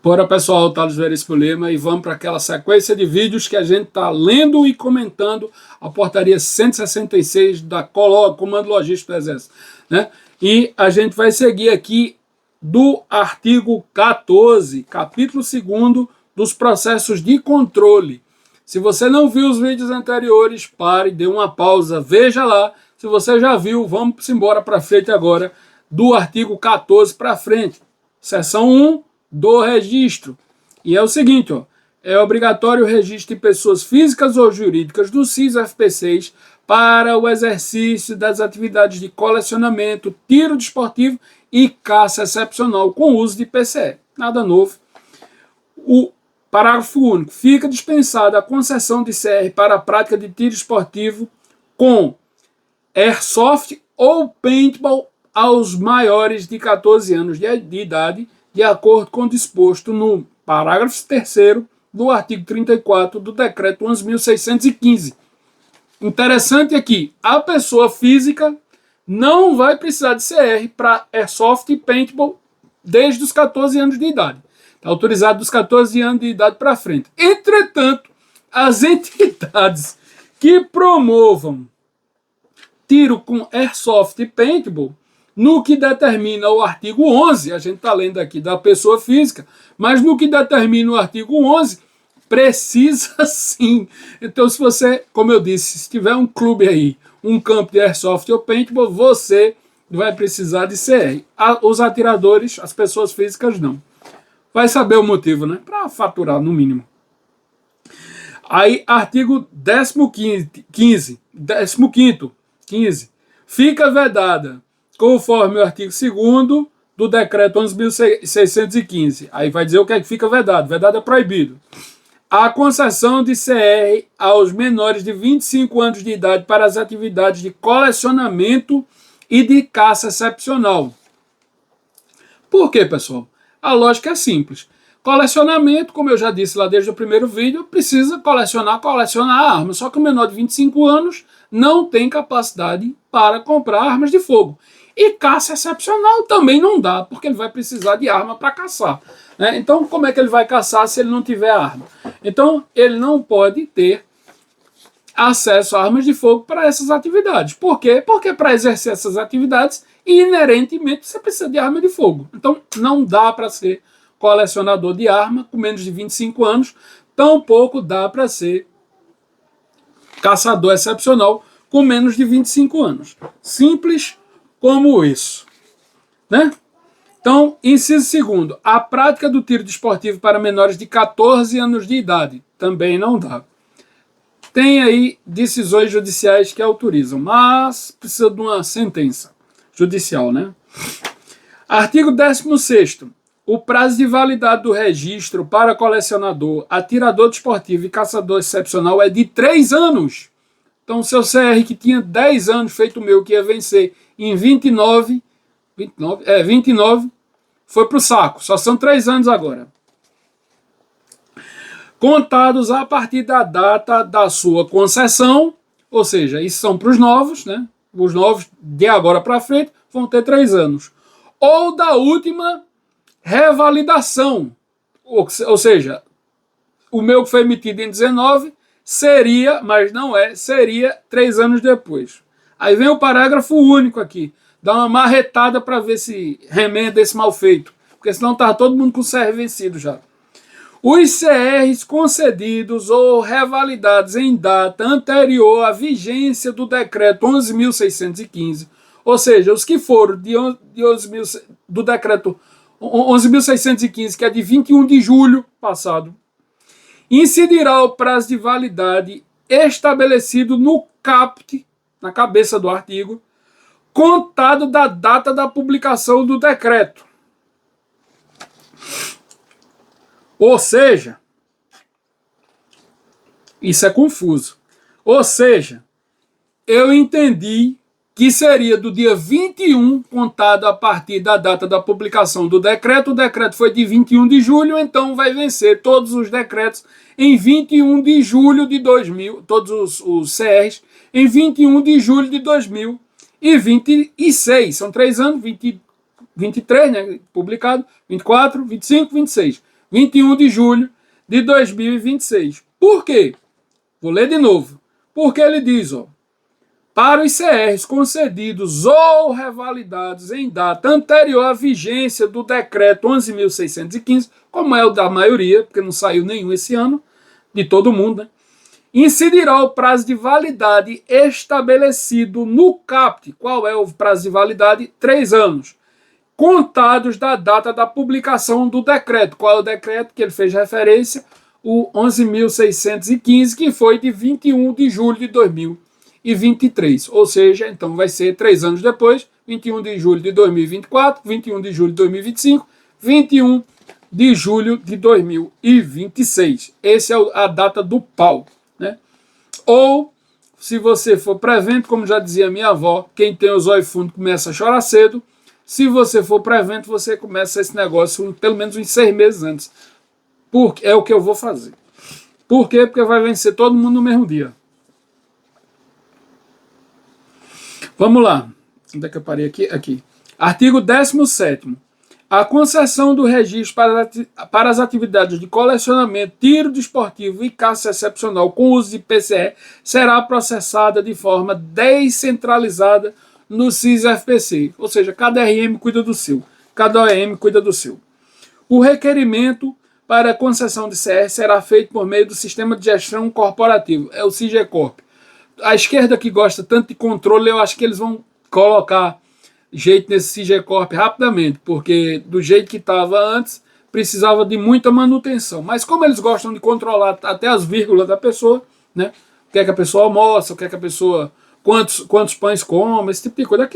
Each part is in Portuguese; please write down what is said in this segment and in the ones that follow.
Bora, pessoal, Thales Veríssimo Lima, e vamos para aquela sequência de vídeos que a gente está lendo e comentando a portaria 166 da Comando Logístico do Exército, né? E a gente vai seguir aqui do artigo 14, capítulo 2º dos processos de controle. Se você não viu os vídeos anteriores, pare, dê uma pausa, veja lá. Se você já viu, vamos embora para frente agora, do artigo 14 para frente. Seção 1 do registro. E é o seguinte, ó, é obrigatório o registro de pessoas físicas ou jurídicas do CIS-FP6 para o exercício das atividades de colecionamento, tiro desportivo e caça excepcional com uso de PCE. Nada novo. O parágrafo único. Fica dispensada a concessão de CR para a prática de tiro esportivo com airsoft ou paintball aos maiores de 14 anos de idade, de acordo com o disposto no parágrafo 3º do artigo 34 do decreto 11.615. Interessante aqui, a pessoa física não vai precisar de CR para airsoft e paintball desde os 14 anos de idade. Está autorizado dos 14 anos de idade para frente. Entretanto, as entidades que promovam tiro com airsoft e paintball, no que determina o artigo 11, a gente está lendo aqui da pessoa física, mas no que determina o artigo 11, precisa sim. Então, se você, como eu disse, se tiver um clube aí, um campo de airsoft ou paintball, você vai precisar de CR. Os atiradores, as pessoas físicas, não. Vai saber o motivo, né? Para faturar, no mínimo. Aí, artigo 15. Fica vedada, conforme o artigo 2º do decreto 11.615. Aí vai dizer o que é que fica vedado. Vedado é proibido. A concessão de CR aos menores de 25 anos de idade para as atividades de colecionamento e de caça excepcional. Por quê, pessoal? A lógica é simples. Colecionamento, como eu já disse lá desde o primeiro vídeo, precisa colecionar armas. Só que o menor de 25 anos não tem capacidade para comprar armas de fogo. E caça excepcional também não dá, porque ele vai precisar de arma para caçar, né? Então, como é que ele vai caçar se ele não tiver arma? Então, ele não pode ter acesso a armas de fogo para essas atividades. Por quê? Porque para exercer essas atividades, inerentemente, você precisa de arma de fogo. Então, não dá para ser colecionador de arma com menos de 25 anos, tampouco dá para ser caçador excepcional com menos de 25 anos. Simples como isso, né? Então, inciso 2º, a prática do tiro desportivo para menores de 14 anos de idade também não dá. Tem aí decisões judiciais que autorizam, mas precisa de uma sentença judicial, né? Artigo 16º. O prazo de validade do registro para colecionador, atirador desportivo e caçador excepcional é de 3 anos. Então, o seu CR que tinha 10 anos, feito o meu, que ia vencer em 29, foi para o saco. Só são 3 anos agora. Contados a partir da data da sua concessão, ou seja, isso são para os novos, né? Os novos de agora para frente vão ter 3 anos. Ou da última revalidação, ou seja, o meu que foi emitido em 19 seria, mas não é, seria 3 anos depois. Aí vem o parágrafo único aqui, dá uma marretada para ver se remenda esse mal feito, porque senão tá todo mundo com o CR vencido já. Os CRs concedidos ou revalidados em data anterior à vigência do decreto 11.615, ou seja, os que foram do decreto 11.615, que é de 21 de julho passado, incidirá o prazo de validade estabelecido no caput, na cabeça do artigo, contado da data da publicação do decreto. Ou seja, isso é confuso. Ou seja, eu entendi que seria do dia 21, contado a partir da data da publicação do decreto. O decreto foi de 21 de julho, então vai vencer todos os decretos em 21 de julho de 2000, todos os CRs, em 21 de julho de 2026. São 3 anos, 23, né, publicado, 24, 25, 26. 21 de julho de 2026. Por quê? Vou ler de novo. Porque ele diz, ó, para os CRs concedidos ou revalidados em data anterior à vigência do decreto 11.615, como é o da maioria, porque não saiu nenhum esse ano, de todo mundo, né? Incidirá o prazo de validade estabelecido no CAPT. Qual é o prazo de validade? 3 anos. Contados da data da publicação do decreto. Qual é o decreto que ele fez referência? O 11.615, que foi de 21 de julho de 2023. Ou seja, então vai ser 3 anos depois, 21 de julho de 2024, 21 de julho de 2025, 21 de julho de 2026. Essa é a data do pau, né? Ou, se você for prevento, como já dizia minha avó, quem tem os olhos fundos começa a chorar cedo. Se você for prevento, você começa esse negócio pelo menos uns 6 meses antes. Porque é o que eu vou fazer. Por quê? Porque vai vencer todo mundo no mesmo dia. Vamos lá. Onde é que eu parei aqui? Aqui. Artigo 17º. A concessão do registro para as atividades de colecionamento, tiro desportivo e caça excepcional com uso de PCR será processada de forma descentralizada no SIS-FPC. Ou seja, cada RM cuida do seu. Cada OEM cuida do seu. O requerimento para a concessão de CR será feito por meio do Sistema de Gestão Corporativo. É o SIGECORP. A esquerda que gosta tanto de controle, eu acho que eles vão colocar jeito nesse SIGECORP rapidamente, porque do jeito que estava antes, precisava de muita manutenção. Mas como eles gostam de controlar até as vírgulas da pessoa, né? O que é que a pessoa almoça, o que é que a pessoa... Quantos pães come, esse tipo de coisa.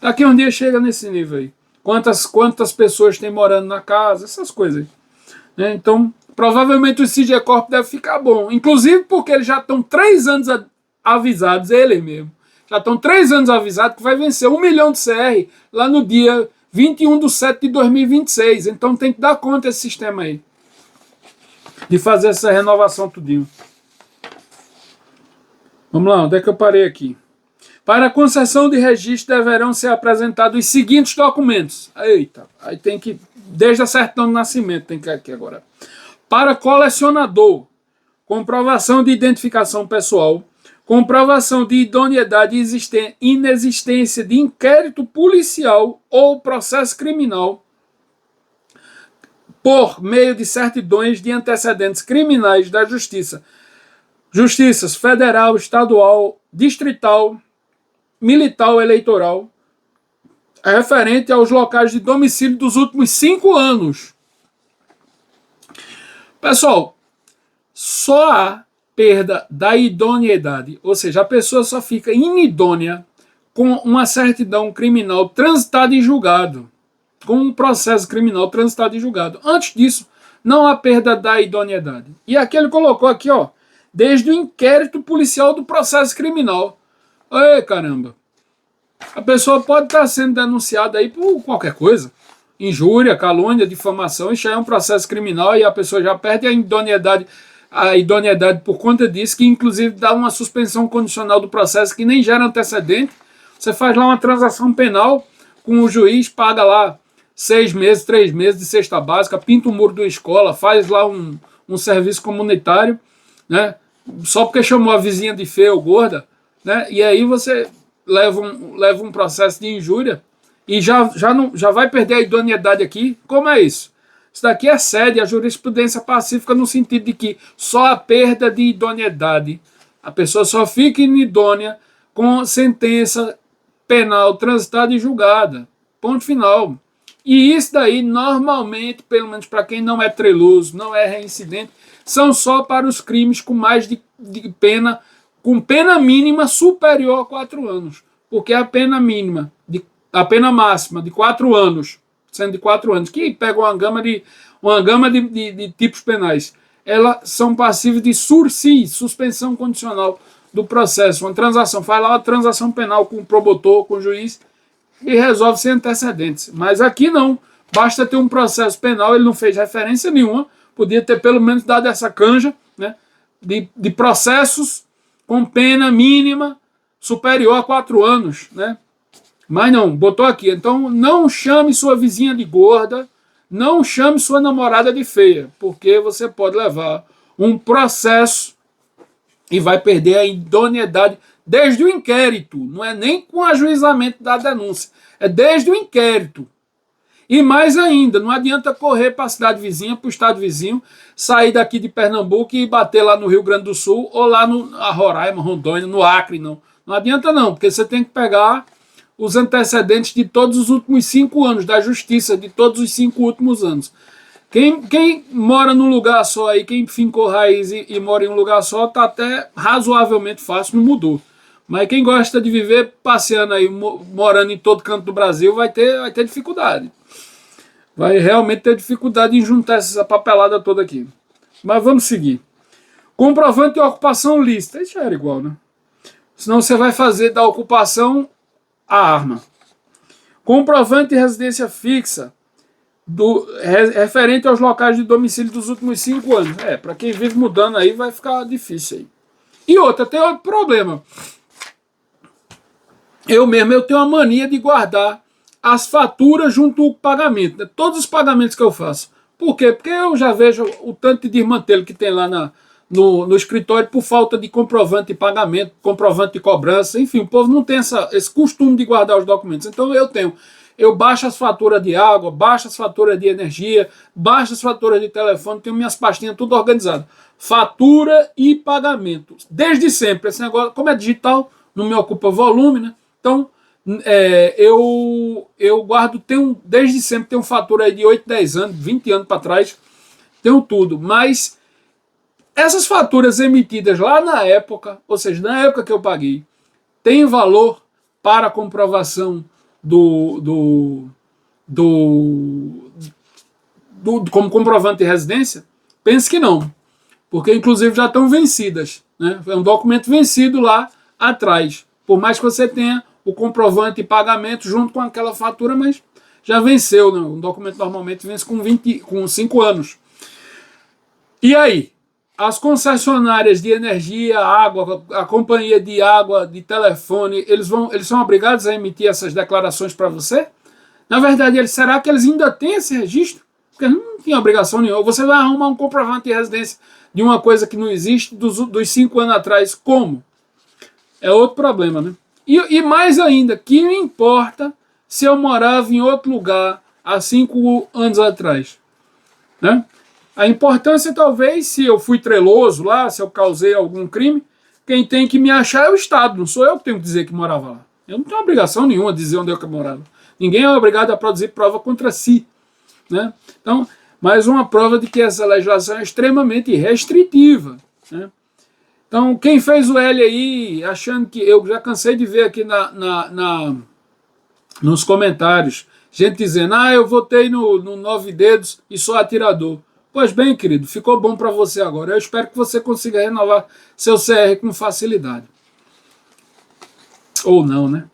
Daqui um dia chega nesse nível aí. Quantas pessoas tem morando na casa, essas coisas aí. Né? Então, provavelmente o SIGECORP deve ficar bom. Inclusive porque eles já estão 3 anos avisados, ele mesmo. Já estão 3 anos avisados que vai vencer 1 milhão de CR lá no dia 21/7/2026. Então tem que dar conta esse sistema aí. De fazer essa renovação tudinho. Vamos lá, onde é que eu parei aqui? Para a concessão de registro deverão ser apresentados os seguintes documentos. Eita, aí tem que, desde a certidão de nascimento, tem que ir aqui agora. Para colecionador, comprovação de identificação pessoal, comprovação de idoneidade e inexistência de inquérito policial ou processo criminal por meio de certidões de antecedentes criminais da Justiça. Justiças federal, estadual, distrital, militar ou eleitoral, referente aos locais de domicílio dos últimos 5 anos. Pessoal, só há perda da idoneidade, ou seja, a pessoa só fica inidônea com uma certidão criminal transitada em julgado, com um processo criminal transitado em julgado. Antes disso, não há perda da idoneidade. E aqui ele colocou aqui, ó, desde o inquérito policial do processo criminal. Ei, caramba. A pessoa pode estar sendo denunciada aí por qualquer coisa. Injúria, calúnia, difamação, isso já é um processo criminal e a pessoa já perde a idoneidade por conta disso, que inclusive dá uma suspensão condicional do processo que nem gera antecedente. Você faz lá uma transação penal com o juiz, paga lá 6 meses, 3 meses de cesta básica, pinta o muro da escola, faz lá um serviço comunitário, né? Só porque chamou a vizinha de feia ou gorda, né? E aí você leva um processo de injúria e já vai perder a idoneidade aqui. Como é isso? Isso daqui excede a jurisprudência pacífica no sentido de que só a perda de idoneidade, a pessoa só fica inidônea com sentença penal transitada e julgada. Ponto final. E isso daí, normalmente, pelo menos para quem não é treloso, não é reincidente, são só para os crimes com mais de pena, com pena mínima superior a 4 anos. Porque a pena mínima, a pena máxima de 4 anos, sendo de 4 anos, que pega uma gama de tipos penais, elas são passíveis de sursis, suspensão condicional do processo. Uma transação, faz lá uma transação penal com o promotor, com o juiz, e resolve sem antecedentes. Mas aqui não. Basta ter um processo penal, ele não fez referência nenhuma, podia ter pelo menos dado essa canja, né, de processos com pena mínima superior a 4 anos. Né? Mas não, botou aqui. Então não chame sua vizinha de gorda, não chame sua namorada de feia, porque você pode levar um processo e vai perder a idoneidade desde o inquérito. Não é nem com o ajuizamento da denúncia, é desde o inquérito. E mais ainda, não adianta correr para a cidade vizinha, para o estado vizinho, sair daqui de Pernambuco e bater lá no Rio Grande do Sul ou lá no Roraima, Rondônia, no Acre, não. Não adianta não, porque você tem que pegar os antecedentes de todos os últimos 5 anos, da justiça de todos os 5 últimos anos. Quem mora num lugar só aí, quem fincou raiz e mora em um lugar só, tá até razoavelmente fácil, não mudou. Mas quem gosta de viver passeando aí, morando em todo canto do Brasil, vai ter dificuldade. Vai realmente ter dificuldade em juntar essa papelada toda aqui. Mas vamos seguir. Comprovante de ocupação lícita. Isso já era igual, né? Senão você vai fazer da ocupação a arma. Comprovante de residência fixa referente aos locais de domicílio dos últimos 5 anos. Para quem vive mudando aí vai ficar difícil aí. E outra, tem outro problema. Eu tenho uma mania de guardar as faturas junto ao pagamento, né? Todos os pagamentos que eu faço. Por quê? Porque eu já vejo o tanto de desmantelo que tem lá no escritório por falta de comprovante de pagamento, comprovante de cobrança, enfim, o povo não tem esse costume de guardar os documentos. Então eu baixo as faturas de água, baixo as faturas de energia, baixo as faturas de telefone, tenho minhas pastinhas tudo organizado. Fatura e pagamento. Desde sempre, esse negócio, como é digital, não me ocupa volume, né? Então, eu guardo, desde sempre tenho fatura aí de 8, 10 anos, 20 anos para trás, tenho tudo, mas essas faturas emitidas lá na época, ou seja, na época que eu paguei, tem valor para comprovação como comprovante de residência? Pense que não, porque inclusive já estão vencidas, né? É um documento vencido lá atrás, por mais que você tenha o comprovante de pagamento junto com aquela fatura, mas já venceu, né? Um documento normalmente vence com 5 anos. E aí? As concessionárias de energia, água, a companhia de água, de telefone, eles são obrigados a emitir essas declarações para você? Na verdade, será que eles ainda têm esse registro? Porque não tem obrigação nenhuma. Você vai arrumar um comprovante de residência de uma coisa que não existe dos 5 anos atrás. Como? É outro problema, né? E mais ainda, que não importa se eu morava em outro lugar há 5 anos atrás, né? A importância, talvez, se eu fui treloso lá, se eu causei algum crime, quem tem que me achar é o Estado, não sou eu que tenho que dizer que morava lá. Eu não tenho obrigação nenhuma de dizer onde eu morava. Ninguém é obrigado a produzir prova contra si, né? Então, mais uma prova de que essa legislação é extremamente restritiva, né? Então, quem fez o L aí, achando que... Eu já cansei de ver aqui nos comentários, gente dizendo, eu votei no 9 dedos e sou atirador. Pois bem, querido, ficou bom para você agora. Eu espero que você consiga renovar seu CR com facilidade. Ou não, né?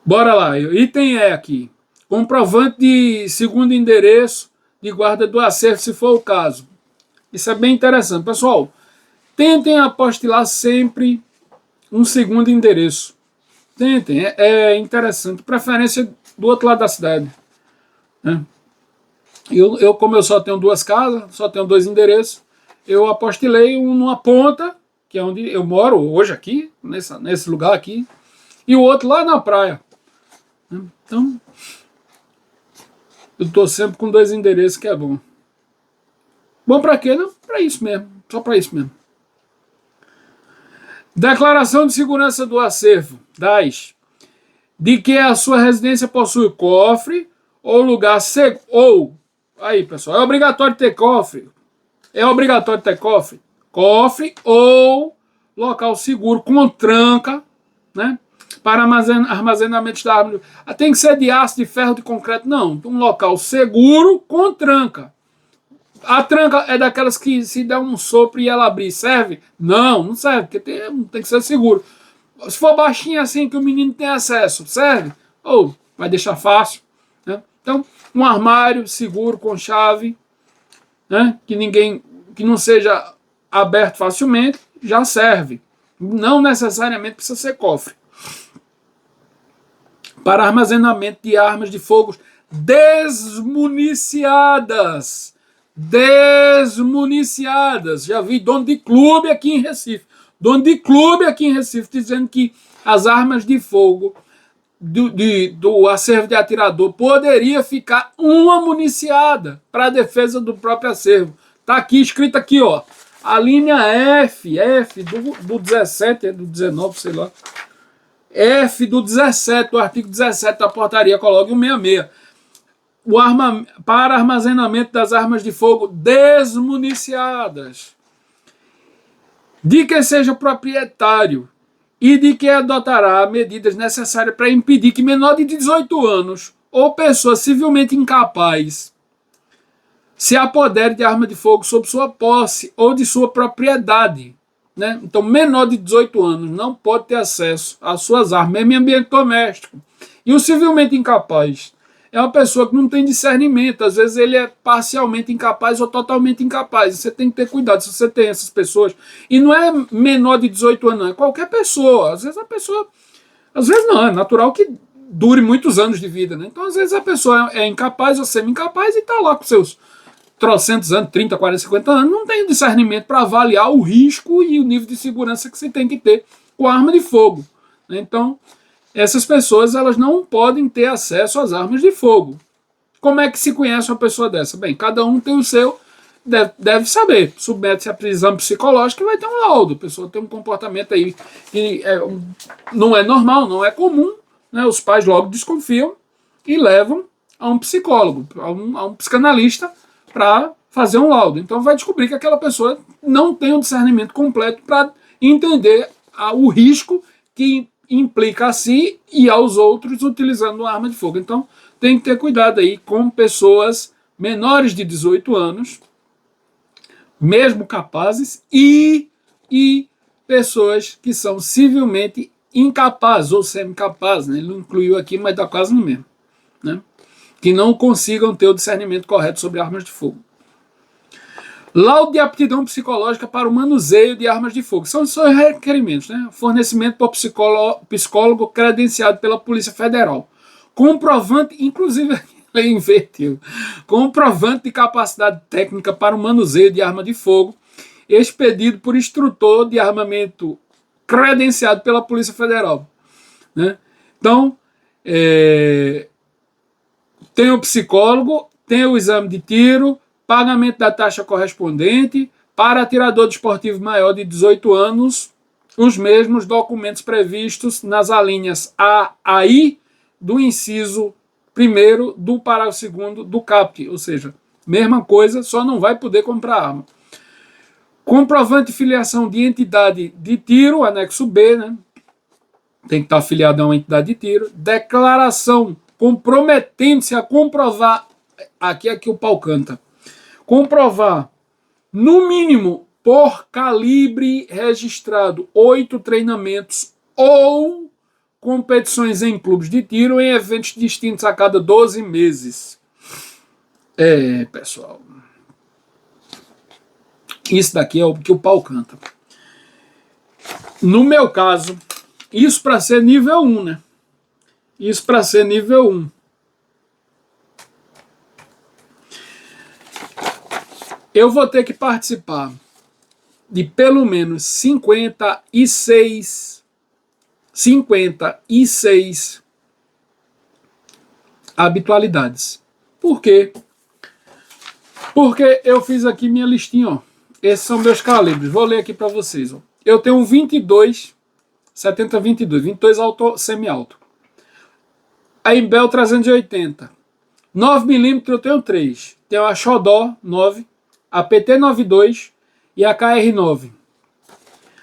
Bora lá, item E aqui. Comprovante de segundo endereço de guarda do acervo, se for o caso. Isso é bem interessante. Pessoal, tentem apostilar sempre um segundo endereço. Tentem, é interessante. Preferência do outro lado da cidade, né? Como eu só tenho 2 casas, só tenho 2 endereços, eu apostilei um numa ponta, que é onde eu moro hoje aqui, nesse lugar aqui, e o outro lá na praia. Então, eu estou sempre com 2 endereços, que é bom. Bom para quê? Não, para isso mesmo, só para isso mesmo. Declaração de segurança do acervo, DAS, de que a sua residência possui cofre ou lugar seguro, aí, pessoal, é obrigatório ter cofre. É obrigatório ter cofre. Cofre ou local seguro com tranca, né? Para armazenamento da arma. Tem que ser de aço, de ferro, de concreto. Não. Um local seguro com tranca. A tranca é daquelas que se der um sopro e ela abrir, serve? Não, não serve, porque tem que ser seguro. Se for baixinho assim que o menino tem acesso, serve? Ou vai deixar fácil, né? Então, um armário seguro com chave, né, que não seja aberto facilmente, já serve. Não necessariamente precisa ser cofre. Para armazenamento de armas de fogo desmuniciadas. Desmuniciadas. Já vi dono de clube aqui em Recife. Dono de clube aqui em Recife dizendo que as armas de fogo do acervo de atirador poderia ficar uma municiada para a defesa do próprio acervo. Está aqui, escrito aqui, ó. A linha F do 17, do 19, sei lá. F do 17, do artigo 17 da portaria, coloque 166. Para armazenamento das armas de fogo desmuniciadas. De que seja proprietário e de que adotará medidas necessárias para impedir que menor de 18 anos ou pessoa civilmente incapaz se apodere de arma de fogo sob sua posse ou de sua propriedade. Né? Então, menor de 18 anos não pode ter acesso às suas armas, mesmo em ambiente doméstico. E o civilmente incapaz é uma pessoa que não tem discernimento, às vezes ele é parcialmente incapaz ou totalmente incapaz. Você tem que ter cuidado se você tem essas pessoas. E não é menor de 18 anos, não, é qualquer pessoa. Às vezes a pessoa, às vezes não, é natural que dure muitos anos de vida. Né? Então, às vezes a pessoa é incapaz ou semi-incapaz e está lá com seus trocentos anos, 30, 40, 50 anos, não tem discernimento para avaliar o risco e o nível de segurança que você tem que ter com a arma de fogo. Né? Então, essas pessoas elas não podem ter acesso às armas de fogo. Como é que se conhece uma pessoa dessa? Bem, cada um tem o seu, deve saber. Submete-se a exame psicológico e vai ter um laudo. A pessoa tem um comportamento aí que não é normal, não é comum. Né? Os pais logo desconfiam e levam a um psicólogo, a um psicanalista, para fazer um laudo. Então vai descobrir que aquela pessoa não tem um discernimento completo para entender o risco que implica a si e aos outros utilizando uma arma de fogo. Então tem que ter cuidado aí com pessoas menores de 18 anos, mesmo capazes, e pessoas que são civilmente incapazes ou semi-capazes. Né? Ele não incluiu aqui, mas dá quase no mesmo. Né? Que não consigam ter o discernimento correto sobre armas de fogo. Laudo de aptidão psicológica para o manuseio de armas de fogo. São requerimentos, né? Fornecimento por psicólogo credenciado pela Polícia Federal. Comprovante, inclusive, ele invertiu. Comprovante de capacidade técnica para o manuseio de arma de fogo, expedido por instrutor de armamento credenciado pela Polícia Federal. Né? Então, tem o psicólogo, tem o exame de tiro, pagamento da taxa correspondente, para atirador desportivo maior de 18 anos, os mesmos documentos previstos nas alíneas A a I do inciso 1º do parágrafo 2º do CAPT, ou seja, mesma coisa, só não vai poder comprar arma. Comprovante de filiação de entidade de tiro, anexo B, né? Tem que estar afiliado a uma entidade de tiro. Declaração comprometendo-se a comprovar, aqui é que o pau canta, comprovar, no mínimo, por calibre registrado, 8 treinamentos ou competições em clubes de tiro em eventos distintos a cada 12 meses. Pessoal, isso daqui é o que o pau canta. No meu caso, isso para ser nível 1, né? Isso para ser nível 1. Eu vou ter que participar de pelo menos 56 habitualidades. Por quê? Porque eu fiz aqui minha listinha, ó. Esses são meus calibres. Vou ler aqui para vocês, ó. Eu tenho um 22, 70-22, 22 alto, semi-alto. A Imbel 380. 9mm eu tenho 3. Tenho a Xodó 9, a PT92 e a KR9.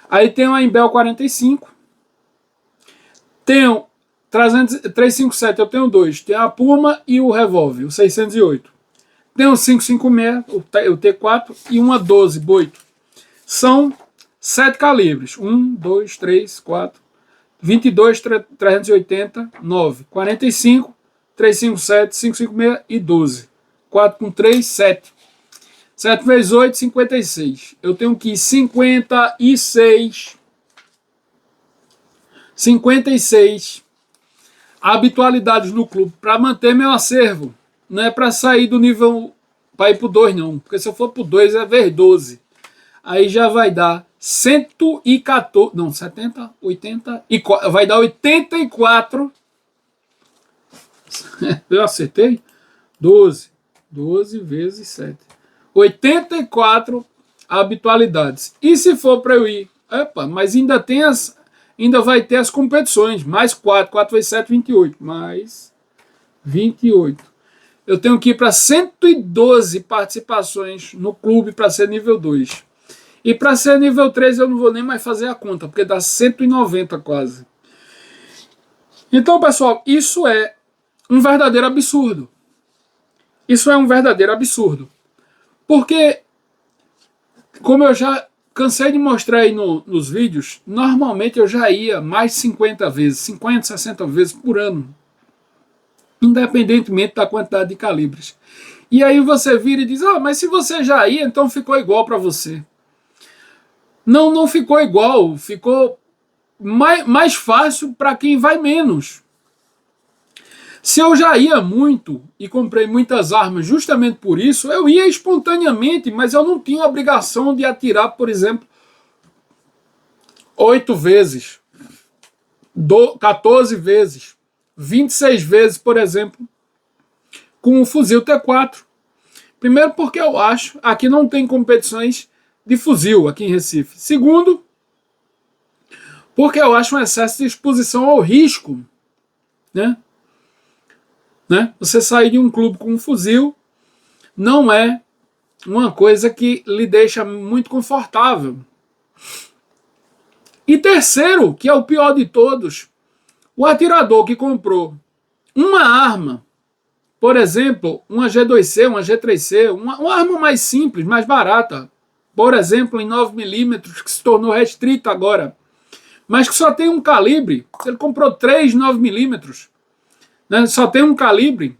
Aí tenho a Imbel 45. Tenho 357, eu tenho 2. Tenho a Puma e o Revolver, o 608. Tenho o 556, o T4 e uma 12, Boito. São 7 calibres. 1, 2, 3, 4, 22, 380, 9, 45, 357, 556 e 12. 4 com 3, 7. 7 vezes 8, 56. Eu tenho que 56 habitualidades no clube para manter meu acervo. Não é para sair do nível, para ir para o 2, não. Porque se eu for para o 2 é vezes 12. Aí já vai dar 114, não, 70, 80, vai dar 84. Eu acertei? 12 vezes 7. 84 habitualidades. E se for para eu ir? Epa, mas ainda vai ter as competições. Mais 4 vezes 7, 28. Mais 28. Eu tenho que ir para 112 participações no clube para ser nível 2. E para ser nível 3 eu não vou nem mais fazer a conta, porque dá 190 quase. Então, pessoal, isso é um verdadeiro absurdo. Isso é um verdadeiro absurdo. Porque, como eu já cansei de mostrar aí nos vídeos, normalmente eu já ia mais de 50 vezes, 50, 60 vezes por ano, independentemente da quantidade de calibres. E aí você vira e diz, mas se você já ia, então ficou igual para você. Não ficou igual, ficou mais fácil para quem vai menos. Se eu já ia muito e comprei muitas armas justamente por isso, eu ia espontaneamente, mas eu não tinha a obrigação de atirar, por exemplo, 8 vezes, 14 vezes, 26 vezes, por exemplo, com um fuzil T4. Primeiro porque eu acho, aqui não tem competições de fuzil aqui em Recife. Segundo, porque eu acho um excesso de exposição ao risco, né? Você sair de um clube com um fuzil não é uma coisa que lhe deixa muito confortável. E terceiro, que é o pior de todos, o atirador que comprou uma arma, por exemplo, uma G2C, uma G3C, uma arma mais simples, mais barata, por exemplo, em 9mm, que se tornou restrita agora, mas que só tem um calibre, ele comprou 3 9mm, né, só tem um calibre,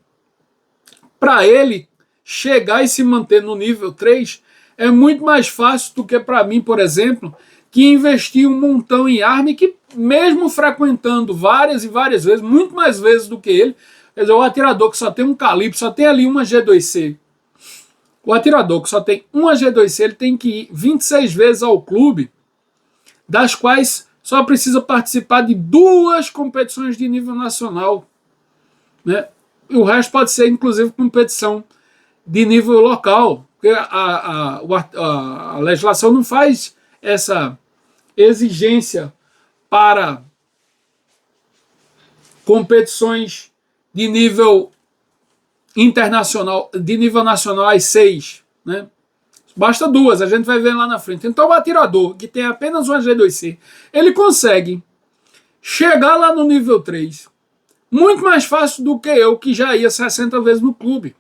para ele chegar e se manter no nível 3 é muito mais fácil do que para mim, por exemplo, que investi um montão em arma e que mesmo frequentando várias e várias vezes, muito mais vezes do que ele, quer dizer, o atirador que só tem um calibre, só tem ali uma G2C, o atirador que só tem uma G2C, ele tem que ir 26 vezes ao clube, das quais só precisa participar de 2 competições de nível nacional, né? E o resto pode ser, inclusive, competição de nível local, porque a legislação não faz essa exigência para competições de nível internacional, de nível nacional às 6, né? Basta 2, a gente vai ver lá na frente. Então o atirador, que tem apenas uma G2C, ele consegue chegar lá no nível 3 muito mais fácil do que eu, que já ia 60 vezes no clube.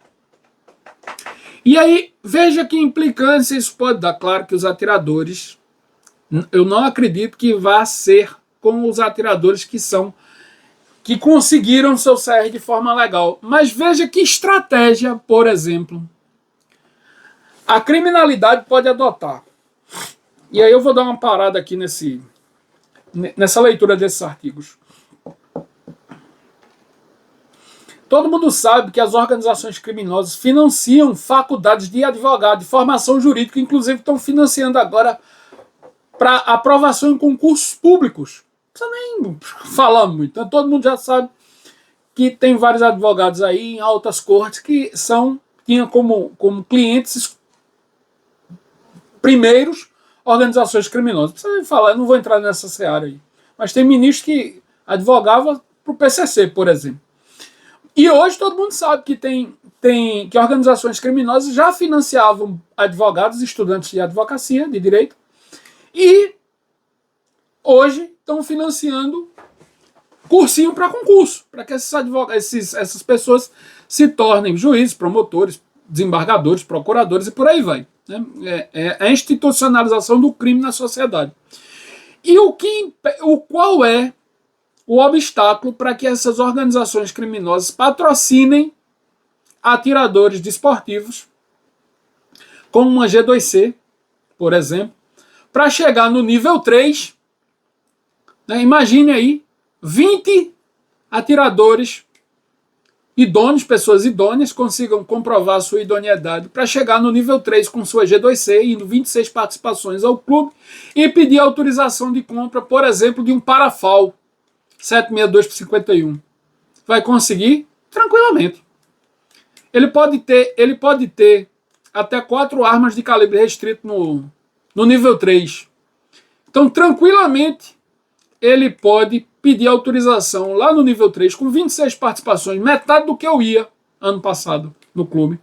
E aí, veja que implicância isso pode dar. Claro que os atiradores, eu não acredito que vá ser como os atiradores que conseguiram seu CR de forma legal. Mas veja que estratégia, por exemplo, a criminalidade pode adotar. E aí eu vou dar uma parada aqui nessa leitura desses artigos. Todo mundo sabe que as organizações criminosas financiam faculdades de advogado, de formação jurídica, inclusive estão financiando agora para aprovação em concursos públicos. Não precisa nem falar muito. Então, todo mundo já sabe que tem vários advogados aí em altas cortes que tinham como clientes primeiros organizações criminosas. Não precisa nem falar, eu não vou entrar nessa seara aí. Mas tem ministro que advogava para o PCC, por exemplo. E hoje todo mundo sabe que organizações criminosas já financiavam advogados, estudantes de advocacia, de direito, e hoje estão financiando cursinho para concurso, para que essas pessoas se tornem juízes, promotores, desembargadores, procuradores e por aí vai. Né? É a institucionalização do crime na sociedade. E qual é o obstáculo para que essas organizações criminosas patrocinem atiradores desportivos, como uma G2C, por exemplo, para chegar no nível 3, né? Imagine aí, 20 atiradores idôneos, pessoas idôneas, consigam comprovar sua idoneidade para chegar no nível 3 com sua G2C, indo 26 participações ao clube, e pedir autorização de compra, por exemplo, de um Parafal 762/51. Vai conseguir tranquilamente. Ele pode ter até 4 armas de calibre restrito no nível 3. Então, tranquilamente, ele pode pedir autorização lá no nível 3 com 26 participações, metade do que eu ia ano passado no clube.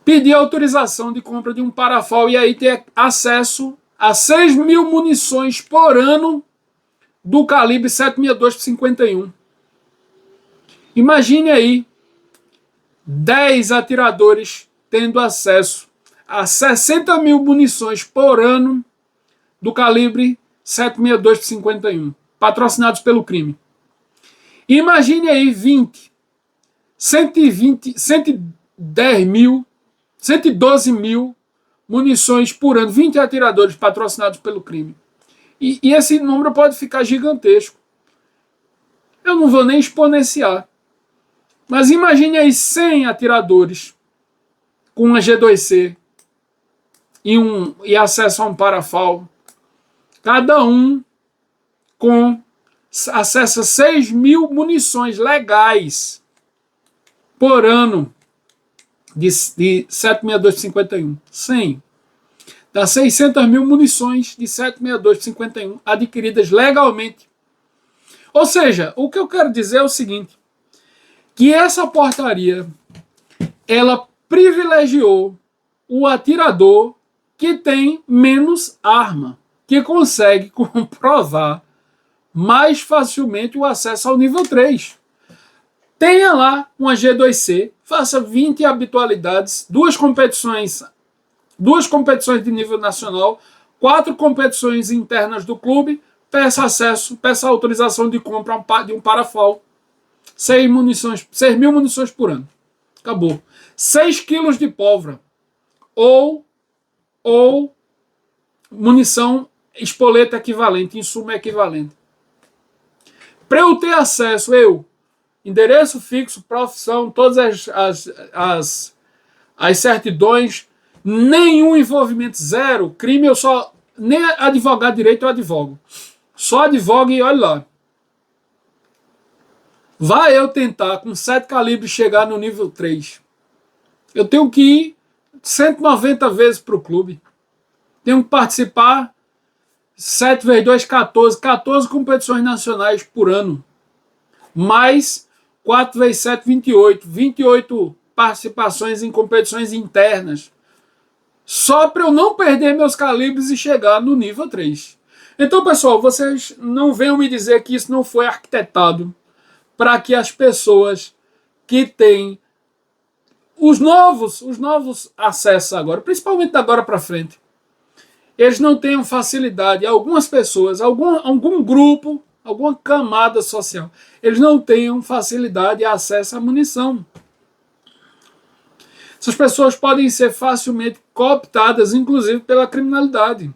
Pedir autorização de compra de um Parafal e aí ter acesso a 6.000 munições por ano do calibre 762/51. Imagine aí 10 atiradores tendo acesso a 60.000 munições por ano do calibre 762/51, patrocinados pelo crime. Imagine aí 112 mil munições por ano, 20 atiradores patrocinados pelo crime. E esse número pode ficar gigantesco. Eu não vou nem exponenciar. Mas imagine aí 100 atiradores com uma G2C e acesso a um Parafal. Cada um com acesso a 6.000 munições legais por ano de 762/51. 100. Dá 600.000 munições de 762/51 adquiridas legalmente. Ou seja, o que eu quero dizer é o seguinte, que essa portaria, ela privilegiou o atirador que tem menos arma, que consegue comprovar mais facilmente o acesso ao nível 3. Tenha lá uma G2C, faça 20 habitualidades, duas competições de nível nacional, 4 competições internas do clube, peça autorização de compra de um Parafal. 6.000 munições por ano. Acabou. 6 quilos de pólvora. Ou munição espoleta equivalente, insumo equivalente. Para eu ter acesso, endereço fixo, profissão, todas as certidões, nenhum envolvimento, zero, crime, nem advogado direito eu advogo. Só advogo e olha lá. Vai eu tentar, com 7 calibres, chegar no nível 3. Eu tenho que ir 190 vezes para o clube. Tenho que participar 7 vezes 2, 14. 14 competições nacionais por ano. Mais 4 vezes 7, 28. 28 participações em competições internas. Só para eu não perder meus calibres e chegar no nível 3. Então, pessoal, vocês não venham me dizer que isso não foi arquitetado para que as pessoas que têm os novos acessos agora, principalmente da agora para frente, eles não tenham facilidade. Algumas pessoas, algum grupo, alguma camada social, eles não tenham facilidade e acesso à munição. Essas pessoas podem ser facilmente cooptadas, inclusive pela criminalidade.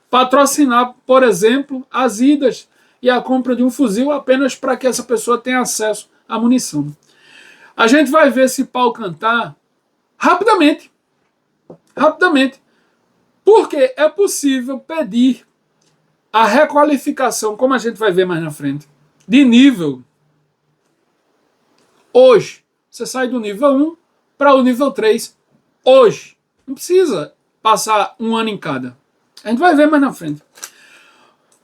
Patrocinar, por exemplo, as idas e a compra de um fuzil apenas para que essa pessoa tenha acesso à munição. A gente vai ver esse pau cantar rapidamente. Rapidamente. Porque é possível pedir a requalificação, como a gente vai ver mais na frente, de nível. Hoje, você sai do nível 1 para o nível 3. Hoje. Não precisa passar um ano em cada. A gente vai ver mais na frente.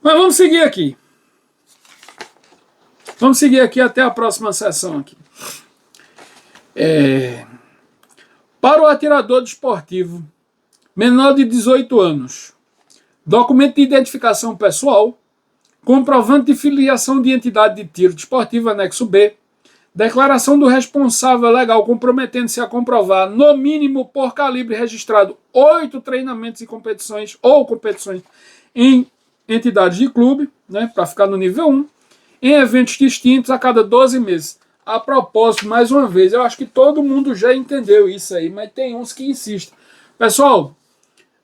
Mas vamos seguir aqui. Vamos seguir aqui até a próxima sessão aqui. Para o atirador desportivo, menor de 18 anos, documento de identificação pessoal, comprovante de filiação de entidade de tiro desportivo, anexo B, declaração do responsável legal comprometendo-se a comprovar, no mínimo por calibre registrado, 8 treinamentos e competições ou competições em entidades de clube, né, para ficar no nível 1, em eventos distintos a cada 12 meses. A propósito, mais uma vez, eu acho que todo mundo já entendeu isso aí, mas tem uns que insistem. Pessoal,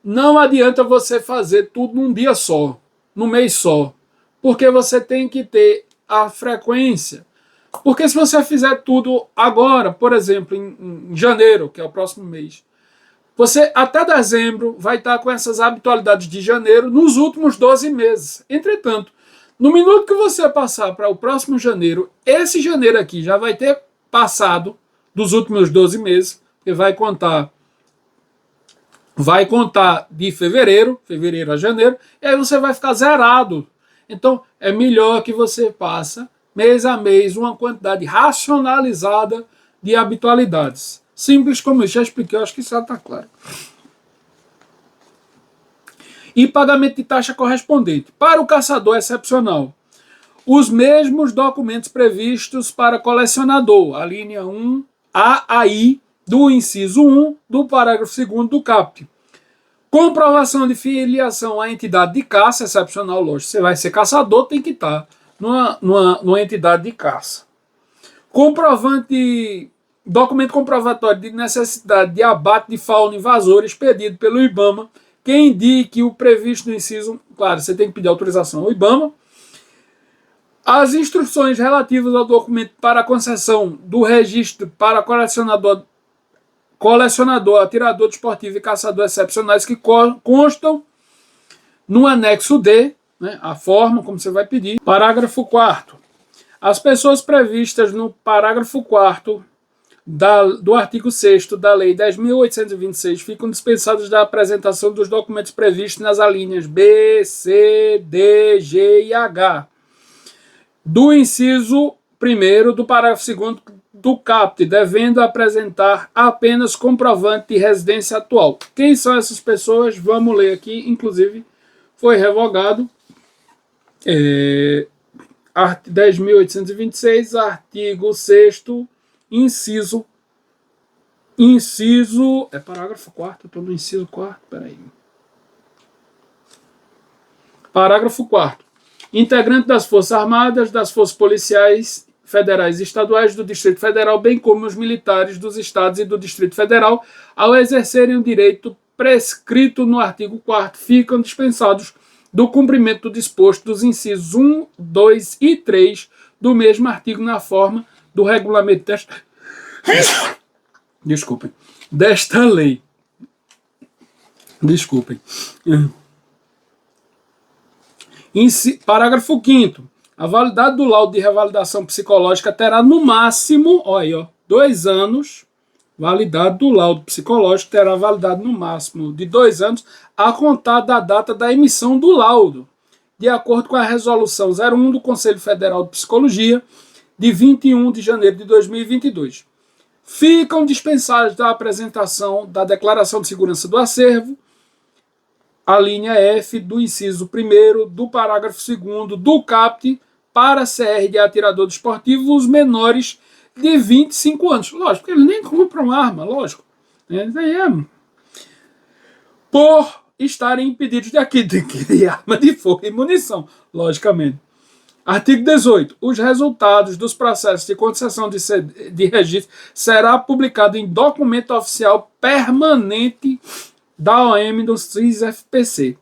não adianta você fazer tudo num dia só, num mês só, porque você tem que ter a frequência. Porque se você fizer tudo agora, por exemplo, em janeiro, que é o próximo mês, você até dezembro vai estar com essas habitualidades de janeiro nos últimos 12 meses. Entretanto, no minuto que você passar para o próximo janeiro, esse janeiro aqui já vai ter passado dos últimos 12 meses, que vai contar de fevereiro a janeiro, e aí você vai ficar zerado. Então, é melhor que você passe mês a mês uma quantidade racionalizada de habitualidades. Simples como isso, já expliquei, eu acho que isso já está claro. E pagamento de taxa correspondente. Para o caçador excepcional, os mesmos documentos previstos para colecionador, a linha 1, A a I, do inciso 1 do parágrafo 2º do caput. Comprovação de filiação à entidade de caça excepcional, lógico. Você vai ser caçador, tem que estar numa entidade de caça. Documento comprovatório de necessidade de abate de fauna invasora expedido pelo IBAMA, que indique o previsto no inciso. Claro, você tem que pedir autorização ao IBAMA. As instruções relativas ao documento para a concessão do registro para colecionador, atirador desportivo e caçador excepcionais que constam no anexo D, né, a forma como você vai pedir. Parágrafo 4º. As pessoas previstas no parágrafo 4º do artigo 6º da Lei 10.826 ficam dispensadas da apresentação dos documentos previstos nas alíneas B, C, D, G e H do inciso 1º do parágrafo 2º do caput, devendo apresentar apenas comprovante de residência atual. Quem são essas pessoas? Vamos ler aqui, inclusive foi revogado 10.826, artigo 6º, inciso, é parágrafo 4º, estou no inciso 4º, peraí. Parágrafo 4º. Integrante das Forças Armadas, das Forças Policiais Federais e Estaduais do Distrito Federal, bem como os militares dos Estados e do Distrito Federal, ao exercerem o direito prescrito no artigo 4º, ficam dispensados do cumprimento do disposto dos incisos 1, 2 e 3 do mesmo artigo na forma do regulamento desta lei. Desculpem. Parágrafo 5º. A validade do laudo de revalidação psicológica terá no máximo, 2 anos. Validade do laudo psicológico terá validade no máximo de 2 anos a contar da data da emissão do laudo, de acordo com a resolução 01 do Conselho Federal de Psicologia, de 21 de janeiro de 2022. Ficam dispensados da apresentação da Declaração de Segurança do Acervo, a linha F do inciso 1º do parágrafo 2º do caput para CR de atirador desportivo os menores de 25 anos. Lógico, eles nem compram arma, lógico. Por estarem impedidos de adquirir arma de fogo e munição, logicamente. Artigo 18. Os resultados dos processos de concessão de registro será publicado em documento oficial permanente da OM do CIS-FPC.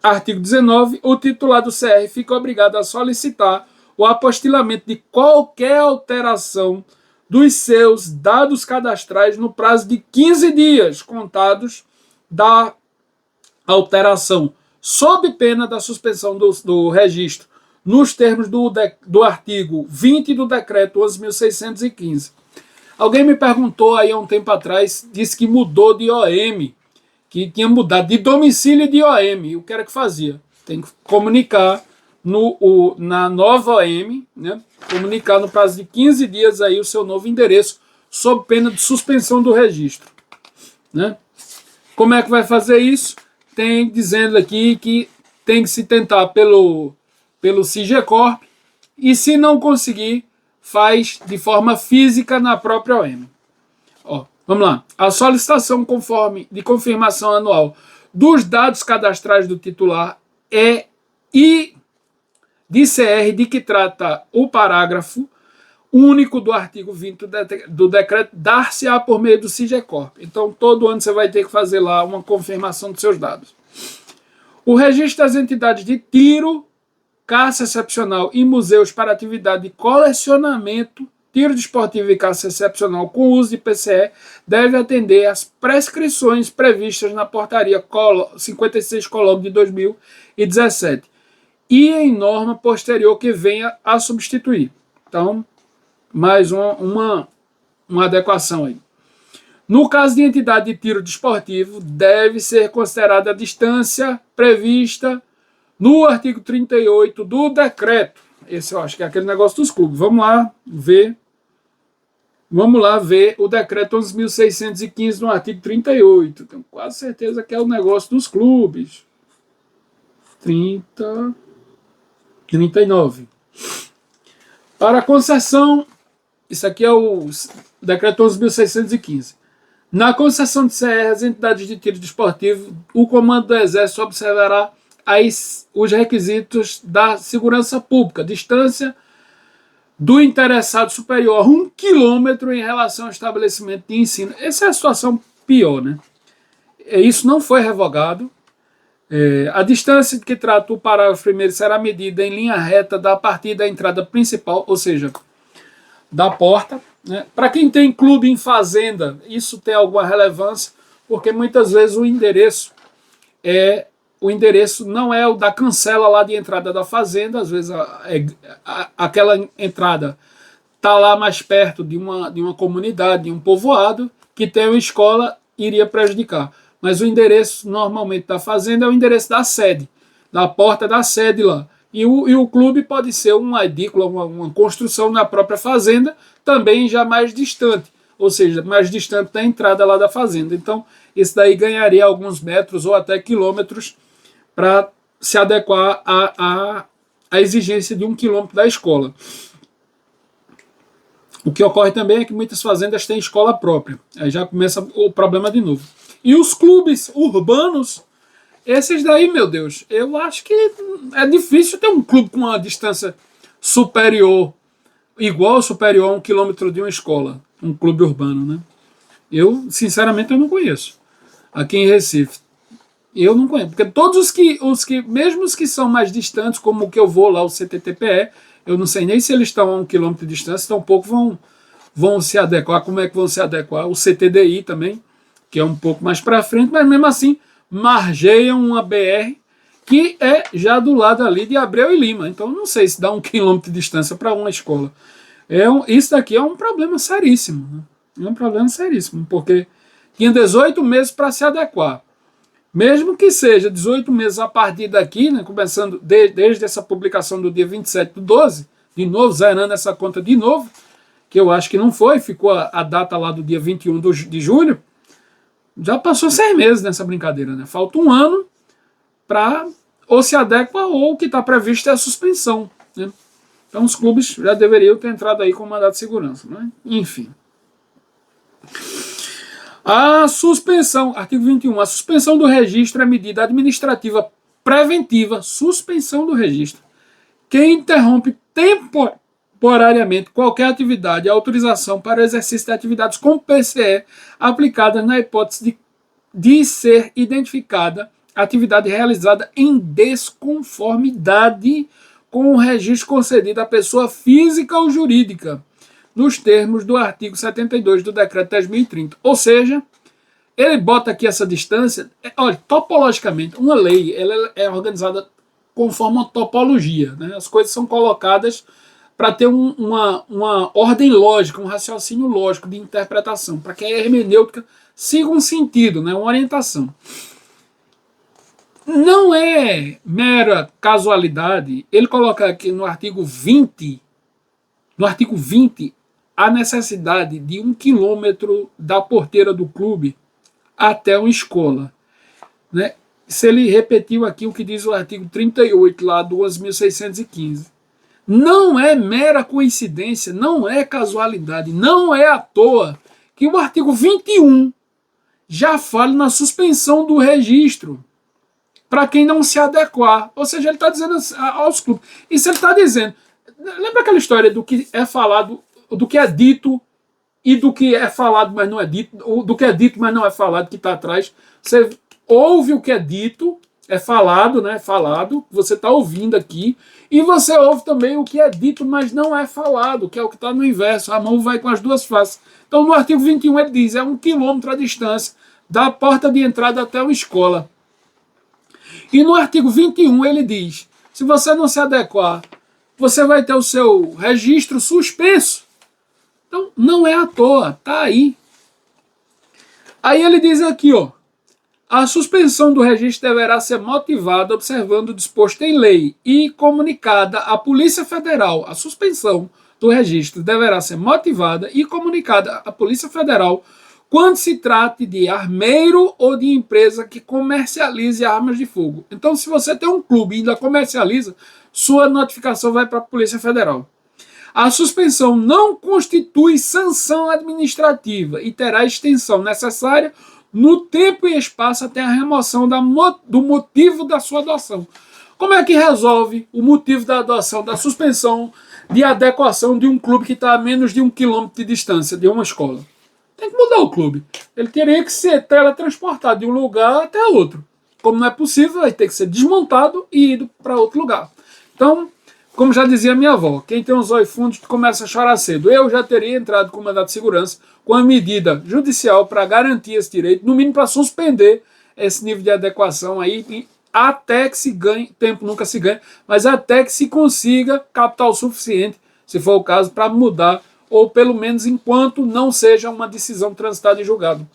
Artigo 19. O titular do CR fica obrigado a solicitar o apostilamento de qualquer alteração dos seus dados cadastrais no prazo de 15 dias contados da alteração, sob pena da suspensão do registro, nos termos do artigo 20 do decreto 11.615. Alguém me perguntou aí há um tempo atrás, disse que mudou de OM, que tinha mudado de domicílio de OM. O que era que fazia? Tem que comunicar na nova OM, né? Comunicar no prazo de 15 dias aí o seu novo endereço, sob pena de suspensão do registro. Né? Como é que vai fazer isso? Tem dizendo aqui que tem que se tentar pelo SIGECORP, e se não conseguir, faz de forma física na própria OM. Vamos lá. A solicitação de confirmação anual dos dados cadastrais do titular e de CR de que trata o parágrafo único do artigo 20 do decreto dar-se-á por meio do SIGECORP. Então, todo ano você vai ter que fazer lá uma confirmação dos seus dados. O registro das entidades de tiro, caça excepcional e museus para atividade de colecionamento, tiro desportivo e caça excepcional com uso de PCE deve atender às prescrições previstas na portaria 56 de 2017 e em norma posterior que venha a substituir. Então, mais uma adequação aí. No caso de entidade de tiro desportivo, deve ser considerada a distância prevista no artigo 38 do decreto. Esse eu acho que é aquele negócio dos clubes. Vamos lá ver o decreto 11.615 no artigo 38. Tenho quase certeza que é o negócio dos clubes. 39. Para a concessão, isso aqui é o decreto 11.615. Na concessão de CR às entidades de tiro desportivo, o Comando do Exército observará os requisitos da segurança pública, distância do interessado superior a 1 quilômetro em relação ao estabelecimento de ensino. Essa é a situação pior, né? Isso não foi revogado. A distância de que trata o parágrafo 1º será medida em linha reta a partir da entrada principal, ou seja, da porta. Né? Para quem tem clube em fazenda, isso tem alguma relevância, porque muitas vezes o endereço não é o da cancela lá de entrada da fazenda, às vezes aquela entrada está lá mais perto de uma comunidade, de um povoado, que tem uma escola, iria prejudicar. Mas o endereço normalmente da fazenda é o endereço da sede, da porta da sede lá. E o clube pode ser uma edícula, uma construção na própria fazenda, também já mais distante, ou seja, mais distante da entrada lá da fazenda. Então, isso daí ganharia alguns metros ou até quilômetros para se adequar à exigência de 1 quilômetro da escola. O que ocorre também é que muitas fazendas têm escola própria. Aí já começa o problema de novo. E os clubes urbanos, esses daí, meu Deus, eu acho que é difícil ter um clube com uma distância superior, igual ou superior a 1 quilômetro de uma escola, um clube urbano, né? Eu, sinceramente, eu não conheço. Aqui em Recife, eu não conheço, porque todos os que, mesmo os que são mais distantes, como o que eu vou lá, o CTTPE, eu não sei nem se eles estão a 1 quilômetro de distância, tampouco vão se adequar. Como é que vão se adequar? O CTDI também, que é um pouco mais para frente, mas mesmo assim margeiam uma BR que é já do lado ali de Abreu e Lima. Então não sei se dá 1 quilômetro de distância para uma escola. Isso daqui é um problema seríssimo. Né? É um problema seríssimo, porque tinha 18 meses para se adequar. Mesmo que seja 18 meses a partir daqui, né, começando desde essa publicação do dia 27/12, de novo, zerando essa conta de novo, que eu acho que não foi, ficou a data lá do dia 21 de julho, já passou 6 meses nessa brincadeira, né? Falta um ano para ou se adequa ou o que está previsto é a suspensão. Né? Então os clubes já deveriam ter entrado aí com mandado de segurança. Né? Enfim. A suspensão, artigo 21, a suspensão do registro é medida administrativa preventiva, suspensão do registro, que interrompe temporariamente qualquer atividade e autorização para o exercício de atividades com PCE aplicadas na hipótese de ser identificada atividade realizada em desconformidade com o registro concedido à pessoa física ou jurídica, nos termos do artigo 72 do decreto 10.030. Ou seja, ele bota aqui essa distância. Olha, topologicamente, uma lei ela é organizada conforme uma topologia. Né? As coisas são colocadas para ter uma ordem lógica, um raciocínio lógico de interpretação, para que a hermenêutica siga um sentido, né? Uma orientação. Não é mera casualidade ele colocar aqui no artigo 20, a necessidade de 1 quilômetro da porteira do clube até uma escola. Né? Se ele repetiu aqui o que diz o artigo 38 lá do 11.615. Não é mera coincidência, não é casualidade, não é à toa que o artigo 21 já fala na suspensão do registro para quem não se adequar. Ou seja, ele está dizendo aos clubes. Isso ele está dizendo. Lembra aquela história do que é falado, do que é dito e do que é falado, mas não é dito, do que é dito, mas não é falado, que está atrás? Você ouve o que é dito, é falado, né? Falado, você está ouvindo aqui, e você ouve também o que é dito, mas não é falado, que é o que está no inverso. A mão vai com as duas faces. Então, no artigo 21, ele diz: é 1 quilômetro a distância da porta de entrada até uma escola. E no artigo 21, ele diz: se você não se adequar, você vai ter o seu registro suspenso. Então, não é à toa, tá aí. Aí ele diz aqui, ó: a suspensão do registro deverá ser motivada observando o disposto em lei e comunicada à Polícia Federal. A suspensão do registro deverá ser motivada e comunicada à Polícia Federal quando se trate de armeiro ou de empresa que comercialize armas de fogo. Então, se você tem um clube e ainda comercializa, sua notificação vai para a Polícia Federal. A suspensão não constitui sanção administrativa e terá extensão necessária no tempo e espaço até a remoção do motivo da sua adoção. Como é que resolve o motivo da adoção, da suspensão de adequação de um clube que está a menos de 1 quilômetro de distância de uma escola? Tem que mudar o clube. Ele teria que ser teletransportado de um lugar até outro. Como não é possível, vai ter que ser desmontado e ido para outro lugar. Então, como já dizia minha avó, quem tem um zóio fundo começa a chorar cedo. Eu já teria entrado com mandado de segurança com a medida judicial para garantir esse direito, no mínimo para suspender esse nível de adequação aí, até que se ganhe, tempo nunca se ganha, mas até que se consiga capital suficiente, se for o caso, para mudar, ou pelo menos enquanto não seja uma decisão transitada em julgado,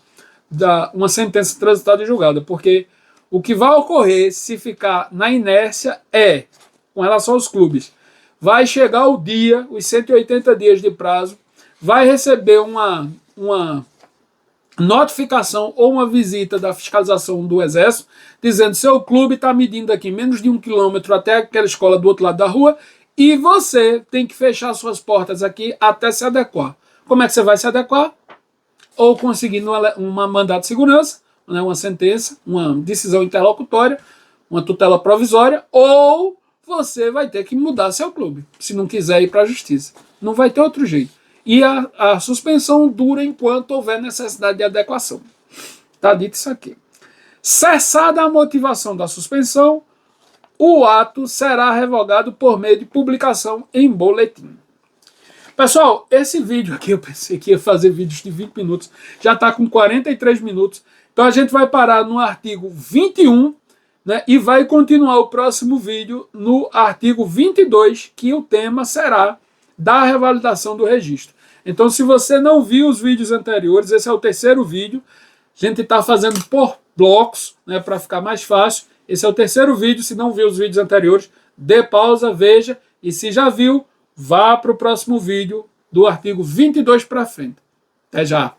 uma sentença transitada em julgado, porque o que vai ocorrer se ficar na inércia é, com relação aos clubes, vai chegar o dia, os 180 dias de prazo, vai receber uma notificação ou uma visita da fiscalização do Exército, dizendo: seu clube está medindo aqui menos de 1 quilômetro até aquela escola do outro lado da rua, e você tem que fechar suas portas aqui até se adequar. Como é que você vai se adequar? Ou conseguindo uma mandado de segurança, né, uma sentença, uma decisão interlocutória, uma tutela provisória, ou você vai ter que mudar seu clube, se não quiser ir para a justiça. Não vai ter outro jeito. E a suspensão dura enquanto houver necessidade de adequação. Está dito isso aqui. Cessada a motivação da suspensão, o ato será revogado por meio de publicação em boletim. Pessoal, esse vídeo aqui, eu pensei que ia fazer vídeos de 20 minutos, já está com 43 minutos, então a gente vai parar no artigo 21, né, e vai continuar o próximo vídeo no artigo 22, que o tema será da revalidação do registro. Então, se você não viu os vídeos anteriores, esse é o terceiro vídeo, a gente está fazendo por blocos, né, para ficar mais fácil. Esse é o terceiro vídeo. Se não viu os vídeos anteriores, dê pausa, veja, e se já viu, vá para o próximo vídeo do artigo 22 para frente. Até já!